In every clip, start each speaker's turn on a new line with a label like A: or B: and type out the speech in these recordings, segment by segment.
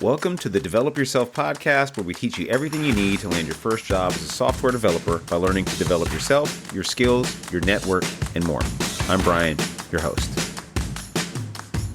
A: Welcome to the Develop Yourself podcast, where we teach you everything you need to land your first job as a software developer by learning to develop yourself, your skills, your network, and more. I'm Brian, your host.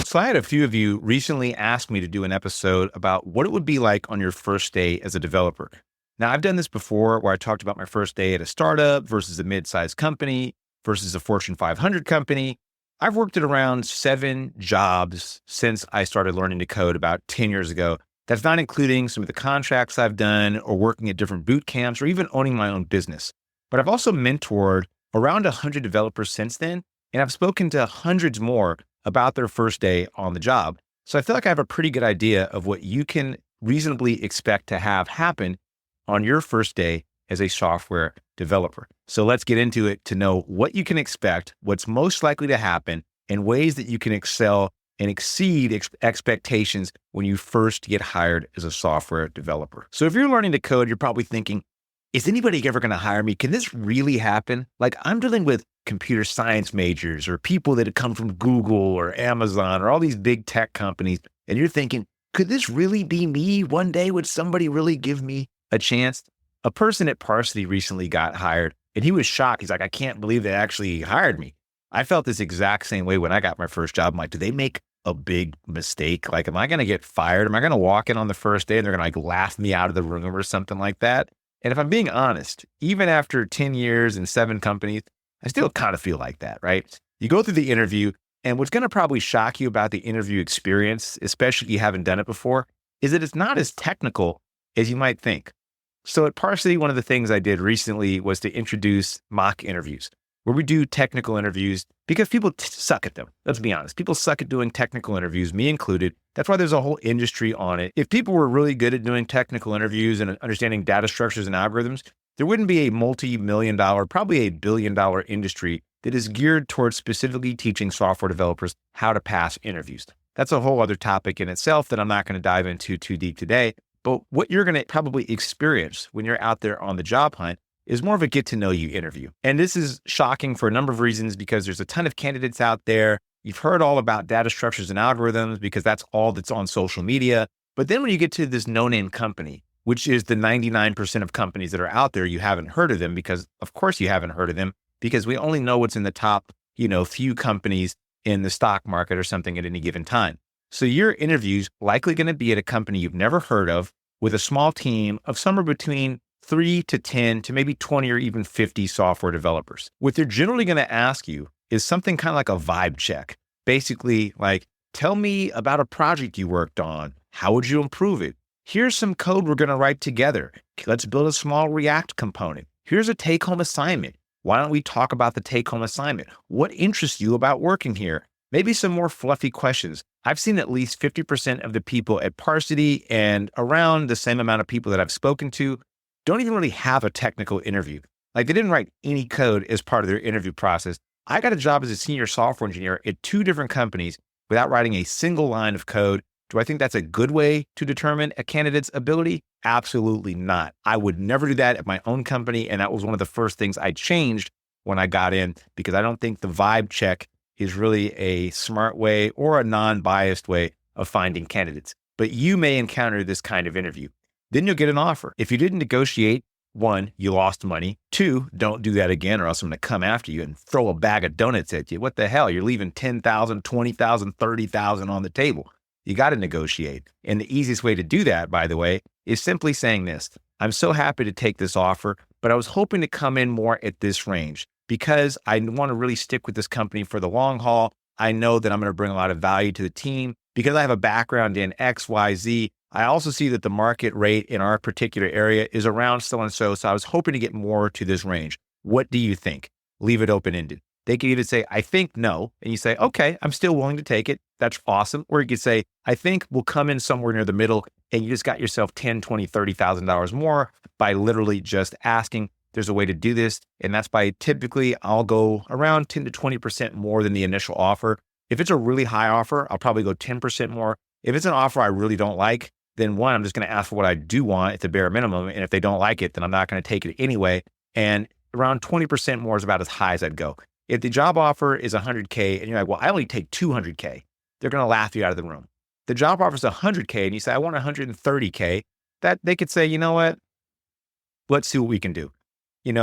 A: So I had a few of you recently ask me to do an episode about what it would be like on your first day as a developer. Now, I've done this before where I talked about my first day at a startup versus a mid-sized company versus a Fortune 500 company. I've worked at around 7 jobs since I started learning to code about 10 years ago. That's not including some of the contracts I've done or working at different boot camps or even owning my own business. But I've also mentored around 100 developers since then, and I've spoken to hundreds more about their first day on the job. So I feel like I have a pretty good idea of what you can reasonably expect to have happen on your first day as a software developer. So let's get into it to know what you can expect, what's most likely to happen, and ways that you can excel and exceed expectations when you first get hired as a software developer. So if you're learning to code, you're probably thinking, is anybody ever going to hire me? Can this really happen? Like, I'm dealing with computer science majors or people that have come from Google or Amazon or all these big tech companies. And you're thinking, could this really be me one day? Would somebody really give me a chance? A person at Parsity recently got hired and he was shocked. He's like, I can't believe they actually hired me. I felt this exact same way when I got my first job. I'm like, do they make a big mistake? Like, am I going to get fired? Am I going to walk in on the first day and they're going to laugh me out of the room or something like that? And if I'm being honest, even after 10 years and 7 companies, I still kind of feel like that, right? You go through the interview, and what's going to probably shock you about the interview experience, especially if you haven't done it before, is that it's not as technical as you might think. So at Parsity, one of the things I did recently was to introduce mock interviews, where we do technical interviews because people suck at them. Let's be honest. People suck at doing technical interviews, me included. That's why there's a whole industry on it. If people were really good at doing technical interviews and understanding data structures and algorithms, there wouldn't be a multi-million dollar, probably $1 billion industry that is geared towards specifically teaching software developers how to pass interviews. That's a whole other topic in itself that I'm not going to dive into too deep today. But what you're going to probably experience when you're out there on the job hunt is more of a get to know you interview. And this is shocking for a number of reasons because there's a ton of candidates out there. You've heard all about data structures and algorithms because that's all that's on social media. But then when you get to this no-name company, which is the 99% of companies that are out there, you haven't heard of them because of course you haven't heard of them because we only know what's in the top, few companies in the stock market or something at any given time. So your interview's likely going to be at a company you've never heard of with a small team of somewhere between 3 to 10 to maybe 20 or even 50 software developers. What they're generally going to ask you is something kind of like a vibe check. Basically, like, tell me about a project you worked on. How would you improve it? Here's some code we're going to write together. Let's build a small React component. Here's a take-home assignment. Why don't we talk about the take-home assignment? What interests you about working here? Maybe some more fluffy questions. I've seen at least 50% of the people at Parsity and around the same amount of people that I've spoken to don't even really have a technical interview. Like, they didn't write any code as part of their interview process. I got a job as a senior software engineer at 2 different companies without writing a single line of code. Do I think that's a good way to determine a candidate's ability? Absolutely not. I would never do that at my own company. And that was one of the first things I changed when I got in because I don't think the vibe check is really a smart way or a non-biased way of finding candidates. But you may encounter this kind of interview. Then you'll get an offer. If you didn't negotiate, 1, you lost money. 2, don't do that again or else I'm going to come after you and throw a bag of donuts at you. What the hell? You're leaving $10,000, $20,000, $30,000 on the table. You got to negotiate. And the easiest way to do that, by the way, is simply saying this. I'm so happy to take this offer, but I was hoping to come in more at this range because I want to really stick with this company for the long haul. I know that I'm going to bring a lot of value to the team because I have a background in X, Y, Z. I also see that the market rate in our particular area is around so-and-so. So I was hoping to get more to this range. What do you think? Leave it open-ended. They could either say, I think no. And you say, okay, I'm still willing to take it. That's awesome. Or you could say, I think we'll come in somewhere near the middle. And you just got yourself $10,000, $20,000, $30,000 more by literally just asking. There's a way to do this. And that's by typically I'll go around 10 to 20% more than the initial offer. If it's a really high offer, I'll probably go 10% more. If it's an offer I really don't like, then 1, I'm just going to ask for what I do want at the bare minimum. And if they don't like it, then I'm not going to take it anyway. And around 20% more is about as high as I'd go. If the job offer is $100K and you're like, well, I only take $200K, they're going to laugh you out of the room.
B: the job offers 100K and you say, I want 130K, that they could say, you know what? Let's see what we can do.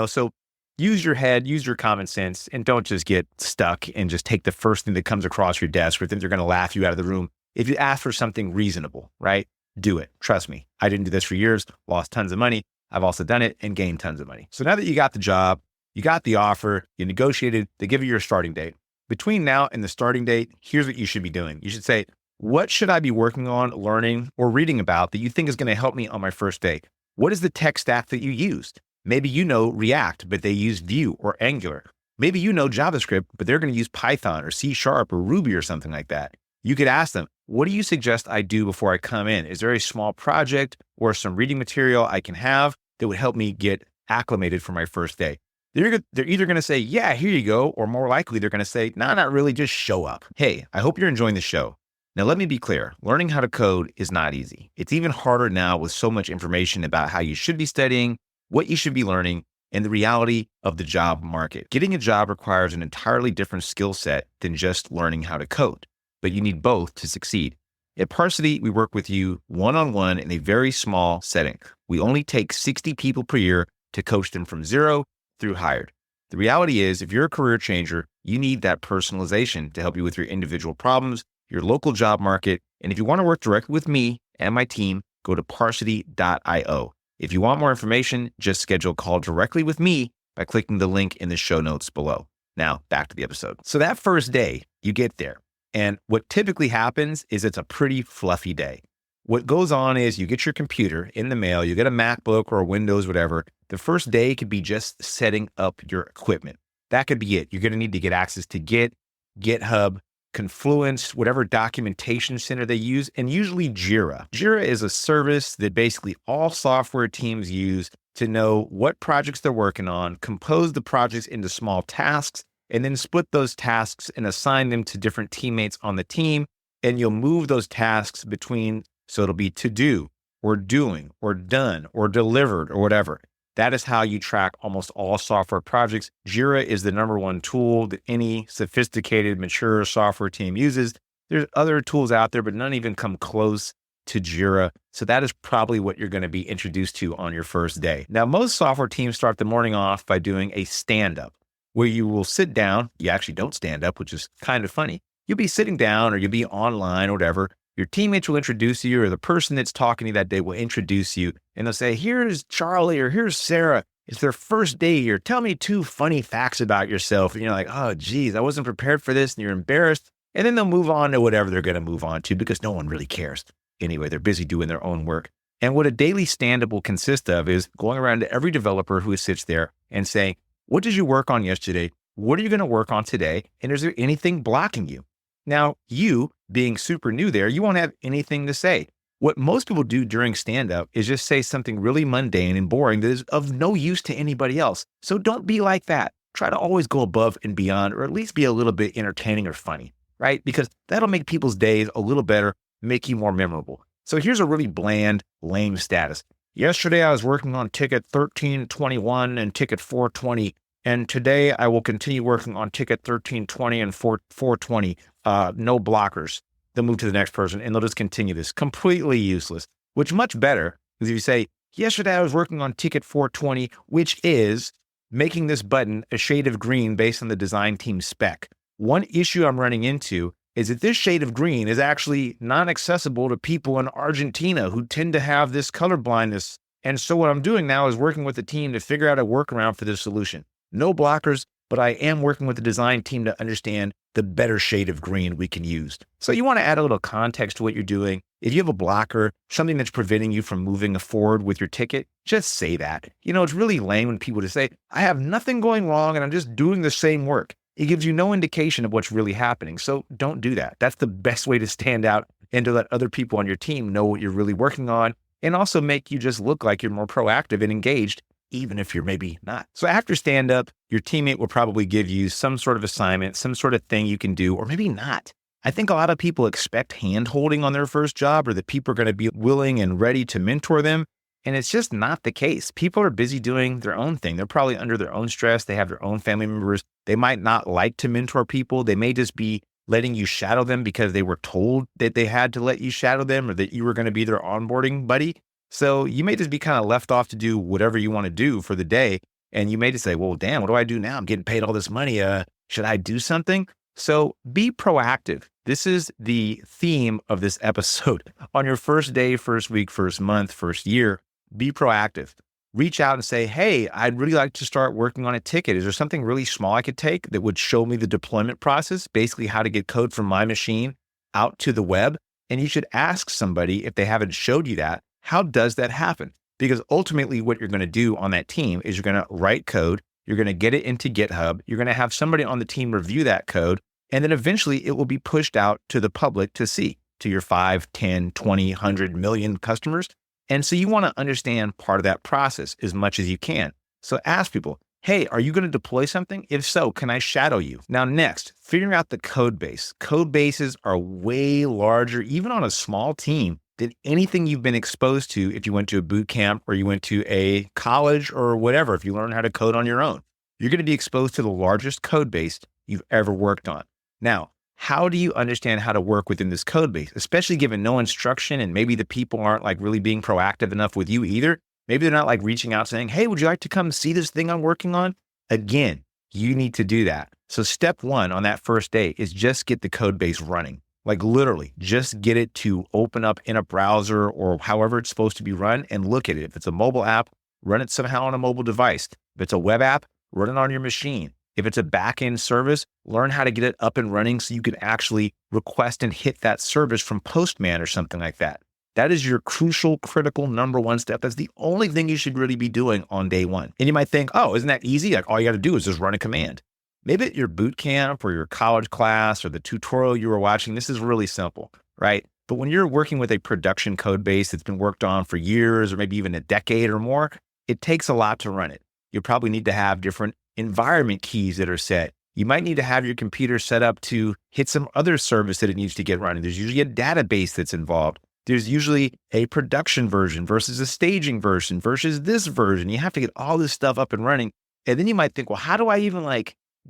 B: So use your head, use your common sense, and don't just get stuck and just take the first thing that comes across your desk or think they're going to laugh you out of the room. If you ask for something reasonable, right? Do it. Trust me. I didn't do this for years, lost tons of money. I've also done it and gained tons of money. So now that you got the job, you got the offer, you negotiated, they give you your starting date. Between now and the starting date, here's what you should be doing. You should say, what should I be working on, learning, or reading about that you think is going to help me on my first day? What is the tech stack that you used? Maybe you know React, but they use Vue or Angular. Maybe you know JavaScript, but they're going to use Python or C# or Ruby or something like that. You could ask them, what do you suggest I do before I come in? Is there a small project or some reading material I can have that would help me get acclimated for my first day? They're either going to say, yeah, here you go. Or more likely, they're going to say, no, not really, just show up. Hey, I hope you're enjoying the show. Now, let me be clear. Learning how to code is not easy. It's even harder now with so much information about how you should be studying, what you should be learning, and the reality of the job market. Getting a job requires an entirely different skill set than just learning how to code, but you need both to succeed. At Parsity, we work with you one-on-one in a very small setting. We only take 60 people per year to coach them from zero through hired. The reality is, if you're a career changer, you need that personalization to help you with your individual problems, your local job market. And if you want to work directly with me and my team, go to parsity.io. If you want more information, just schedule a call directly with me by clicking the link in the show notes below. Now, back to the episode. So that first day, you get there. And what typically happens is it's a pretty fluffy day. What goes on is you get your computer in the mail, you get a MacBook or a Windows, whatever. The first day could be just setting up your equipment. That could be it. You're going to need to get access to Git, GitHub, Confluence, whatever documentation center they use, and usually Jira. Jira is a service that basically all software teams use to know what projects they're working on, compose the projects into small tasks, and then split those tasks and assign them to different teammates on the team. And you'll move those tasks between, so it'll be to do, or doing, or done, or delivered, or whatever. That is how you track almost all software projects. Jira is the number one tool that any sophisticated, mature software team uses. There's other tools out there, but none even come close to Jira. So that is probably what you're going to be introduced to on your first day. Now, most software teams start the morning off by doing a stand-up, where you will sit down. You actually don't stand up, which is kind of funny. You'll be sitting down or you'll be online or whatever. Your teammates will introduce you, or the person that's talking to you that day will introduce you, and they'll say, here's Charlie, or here's Sarah. It's their first day here. Tell me 2 funny facts about yourself. And you're like, oh, geez, I wasn't prepared for this. And you're embarrassed. And then they'll move on to whatever they're going to move on to because no one really cares. Anyway, they're busy doing their own work. And what a daily stand-up will consist of is going around to every developer who sits there and saying, what did you work on yesterday? What are you going to work on today? And is there anything blocking you? Now, you being super new there, you won't have anything to say. What most people do during stand-up is just say something really mundane and boring that is of no use to anybody else. So don't be like that. Try to always go above and beyond, or at least be a little bit entertaining or funny, right? Because that'll make people's days a little better, make you more memorable. So here's a really bland, lame status. Yesterday, I was working on ticket 1321 and ticket 420. And today I will continue working on ticket 1320 and 420. No blockers. They'll move to the next person and they'll just continue this. Completely useless. Which much better is if you say, yesterday I was working on ticket 420, which is making this button a shade of green based on the design team spec. One issue I'm running into is that this shade of green is actually not accessible to people in Argentina who tend to have this color blindness. And so what I'm doing now is working with the team to figure out a workaround for this solution. No blockers, but I am working with the design team to understand the better shade of green we can use. So you want to add a little context to what you're doing. If you have a blocker, something that's preventing you from moving forward with your ticket, just say that. It's really lame when people just say, I have nothing going wrong and I'm just doing the same work. It gives you no indication of what's really happening. So don't do that. That's the best way to stand out and to let other people on your team know what you're really working on, and also make you just look like you're more proactive and engaged, even if you're maybe not. So after stand up, your teammate will probably give you some sort of assignment, some sort of thing you can do, or maybe not. I think a lot of people expect hand holding on their first job, or that people are going to be willing and ready to mentor them. And it's just not the case. People are busy doing their own thing. They're probably under their own stress. They have their own family members. They might not like to mentor people. They may just be letting you shadow them because they were told that they had to let you shadow them or that you were going to be their onboarding buddy. So you may just be kind of left off to do whatever you want to do for the day. And you may just say, well, damn, what do I do now? I'm getting paid all this money. Should I do something? So be proactive. This is the theme of this episode. On your first day, first week, first month, first year, be proactive. Reach out and say, hey, I'd really like to start working on a ticket. Is there something really small I could take that would show me the deployment process, basically how to get code from my machine out to the web? And you should ask somebody, if they haven't showed you that, how does that happen? Because ultimately what you're going to do on that team is you're going to write code, you're going to get it into GitHub, you're going to have somebody on the team review that code, and then eventually it will be pushed out to the public to see, to your 5, 10, 20, 100 million customers. And so you want to understand part of that process as much as you can. So ask people, hey, are you going to deploy something? If so, can I shadow you? Now, next, figuring out the code base. Code bases are way larger, even on a small team, than anything you've been exposed to if you went to a boot camp or you went to a college or whatever, if you learn how to code on your own. You're going to be exposed to the largest code base you've ever worked on. Now, how do you understand how to work within this code base, especially given no instruction and maybe the people aren't like really being proactive enough with you either? Maybe they're not like reaching out saying, hey, would you like to come see this thing I'm working on? Again, you need to do that. So step one on that first day is just get the code base running. Like literally just get it to open up in a browser or however it's supposed to be run and look at it. If it's a mobile app, run it somehow on a mobile device. If it's a web app, run it on your machine. If it's a back-end service, learn how to get it up and running so you can actually request and hit that service from Postman or something like that. That is your crucial, critical number one step. That's the only thing you should really be doing on day one. And you might think, oh, isn't that easy? Like all you got to do is just run a command. Maybe at your boot camp or your college class or the tutorial you were watching, this is really simple, right? But when you're working with a production code base that's been worked on for years or maybe even a decade or more, it takes a lot to run it. You probably need to have different environment keys that are set. You might need to have your computer set up to hit some other service that it needs to get running. There's usually a database that's involved. There's usually a production version versus a staging version versus this version. You have to get all this stuff up and running. And then you might think, well, how do I even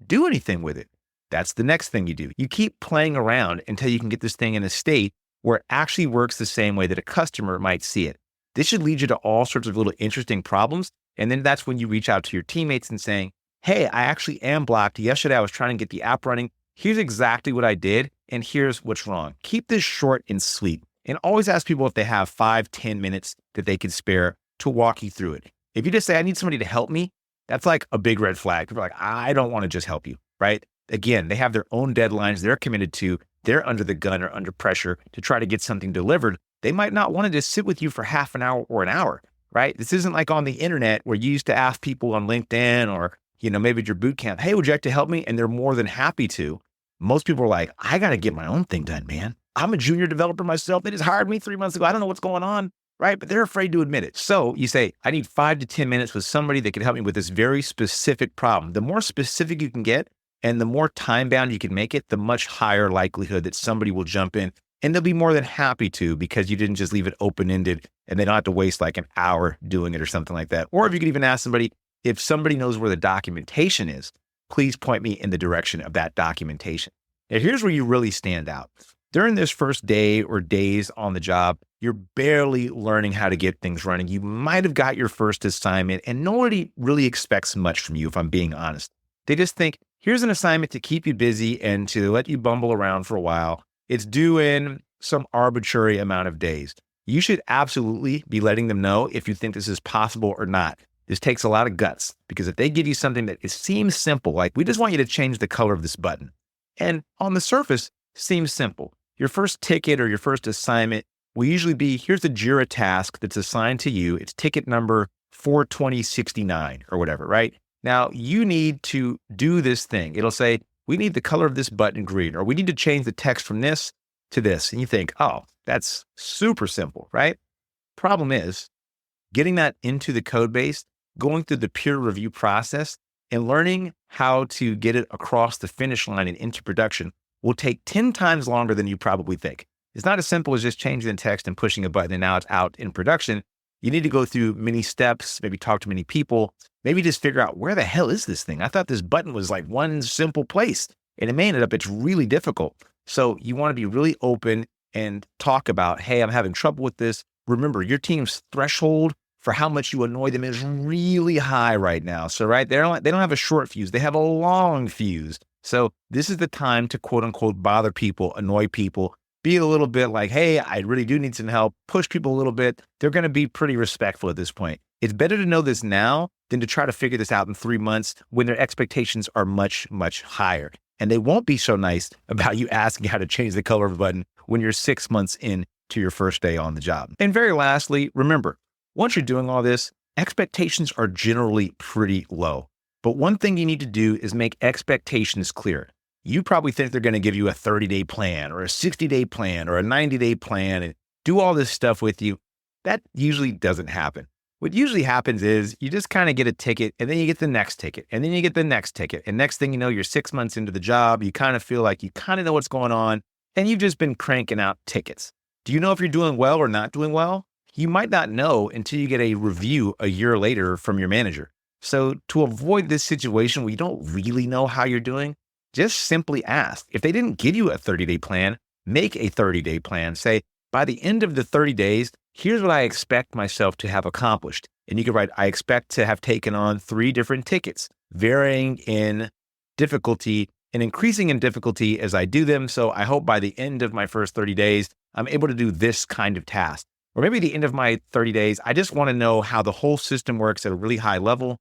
B: do anything with it? That's the next thing you do. You keep playing around until you can get this thing in a state where it actually works the same way that a customer might see it. This should lead you to all sorts of little interesting problems. And then that's when you reach out to your teammates and saying, hey, I actually am blocked. Yesterday, I was trying to get the app running. Here's exactly what I did. And here's what's wrong. Keep this short and sweet. And always ask people if they have 5, 10 minutes that they could spare to walk you through it. If you just say, I need somebody to help me, that's like a big red flag. People are like, I don't want to just help you, right? Again, they have their own deadlines they're committed to. They're under the gun or under pressure to try to get something delivered. They might not want to just sit with you for half an hour or an hour, right? This isn't like on the internet where you used to ask people on LinkedIn or maybe at your boot camp, hey, would you like to help me? And they're more than happy to. Most people are like, I got to get my own thing done, man. I'm a junior developer myself. They just hired me 3 months ago. I don't know what's going on, right? But they're afraid to admit it. So you say, I need 5 to 10 minutes with somebody that can help me with this very specific problem. The more specific you can get and the more time bound you can make it, the much higher likelihood that somebody will jump in. And they'll be more than happy to because you didn't just leave it open-ended and they don't have to waste like an hour doing it or something like that. Or if you could even ask somebody, if somebody knows where the documentation is, please point me in the direction of that documentation. Now, here's where you really stand out. During this first day or days on the job, you're barely learning how to get things running. You might have got your first assignment and nobody really expects much from you, if I'm being honest. They just think, here's an assignment to keep you busy and to let you bumble around for a while. It's due in some arbitrary amount of days. You should absolutely be letting them know if you think this is possible or not. This takes a lot of guts because if they give you something that it seems simple, like we just want you to change the color of this button, and on the surface seems simple. Your first ticket or your first assignment will usually be, here's a JIRA task that's assigned to you. It's ticket number 42069 or whatever, right? Now you need to do this thing. It'll say, we need the color of this button green, or we need to change the text from this to this. And you think, oh, that's super simple, right? Problem is getting that into the code base, going through the peer review process and learning how to get it across the finish line and into production will take 10 times longer than you probably think. It's not as simple as just changing the text and pushing a button and now it's out in production. You need to go through many steps, maybe talk to many people, maybe just figure out where the hell is this thing? I thought this button was like one simple place. And it may end up it's really difficult. So you want to be really open and talk about, hey, I'm having trouble with this. Remember, your team's threshold for how much you annoy them is really high right now. So, right, they don't have a short fuse. They have a long fuse. So this is the time to quote unquote bother people, annoy people, be a little bit like, hey, I really do need some help, push people a little bit. They're going to be pretty respectful at this point. It's better to know this now than to try to figure this out in 3 months when their expectations are much, much higher. And they won't be so nice about you asking how to change the color of a button when you're 6 months in to your first day on the job. And very lastly, remember, once you're doing all this, expectations are generally pretty low. But one thing you need to do is make expectations clear. You probably think they're going to give you a 30-day plan or a 60-day plan or a 90-day plan and do all this stuff with you. That usually doesn't happen. What usually happens is you just kind of get a ticket and then you get the next ticket and then you get the next ticket. And next thing you know, you're 6 months into the job. You kind of feel like you kind of know what's going on and you've just been cranking out tickets. Do you know if you're doing well or not doing well? You might not know until you get a review a year later from your manager. So to avoid this situation where you don't really know how you're doing, just simply ask. If they didn't give you a 30-day plan, make a 30-day plan. Say, by the end of the 30 days, here's what I expect myself to have accomplished. And you can write, I expect to have taken on 3 different tickets, varying in difficulty and increasing in difficulty as I do them. So I hope by the end of my first 30 days, I'm able to do this kind of task. Or maybe at the end of my 30 days, I just want to know how the whole system works at a really high level.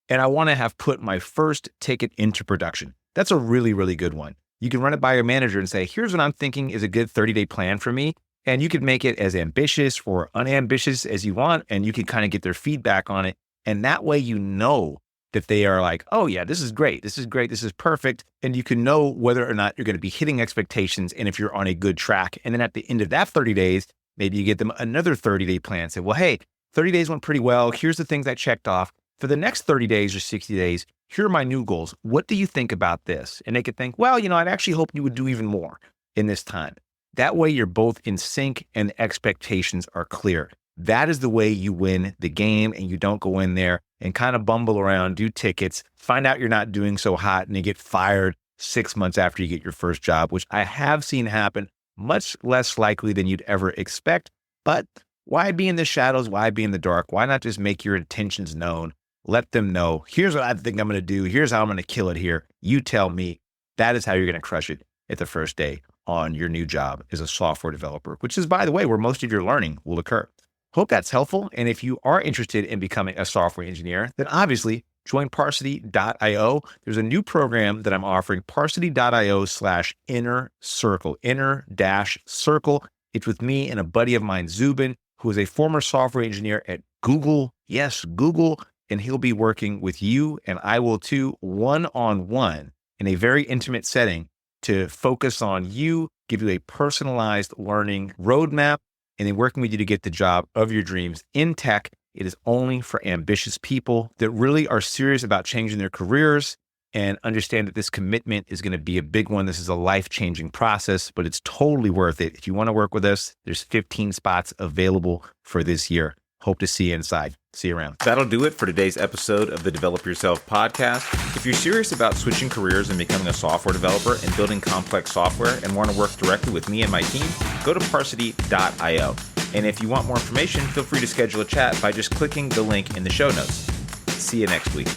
B: And I want to have put my first ticket into production. That's a really, really good one. You can run it by your manager and say, here's what I'm thinking is a good 30-day plan for me. And you could make it as ambitious or unambitious as you want. And you can kind of get their feedback on it. And that way, you know that they are like, oh yeah, this is great. This is great. This is perfect. And you can know whether or not you're going to be hitting expectations and if you're on a good track. And then at the end of that 30 days, maybe you get them another 30-day plan. Say, well, hey, 30 days went pretty well. Here's the things I checked off. For the next 30 days or 60 days, here are my new goals. What do you think about this? And they could think, well, I'd actually hope you would do even more in this time. That way, you're both in sync and expectations are clear. That is the way you win the game and you don't go in there and kind of bumble around, do tickets, find out you're not doing so hot and you get fired 6 months after you get your first job, which I have seen happen, much less likely than you'd ever expect. But why be in the shadows? Why be in the dark? Why not just make your intentions known? Let them know, here's what I think I'm going to do. Here's how I'm going to kill it here. You tell me. That is how you're going to crush it at the first day on your new job as a software developer, which is, by the way, where most of your learning will occur. Hope that's helpful. And if you are interested in becoming a software engineer, then obviously join Parsity.io. There's a new program that I'm offering, Parsity.io/inner circle, inner-circle. It's with me and a buddy of mine, Zubin, who is a former software engineer at Google. Yes, Google. And he'll be working with you, and I will too, one-on-one in a very intimate setting to focus on you, give you a personalized learning roadmap, and then working with you to get the job of your dreams in tech. It is only for ambitious people that really are serious about changing their careers and understand that this commitment is going to be a big one. This is a life-changing process, but it's totally worth it. If you want to work with us, there's 15 spots available for this year. Hope to see you inside. See you around.
A: That'll do it for today's episode of the Develop Yourself podcast. If you're serious about switching careers and becoming a software developer and building complex software and want to work directly with me and my team, go to Parsity.io. And if you want more information, feel free to schedule a chat by just clicking the link in the show notes. See you next week.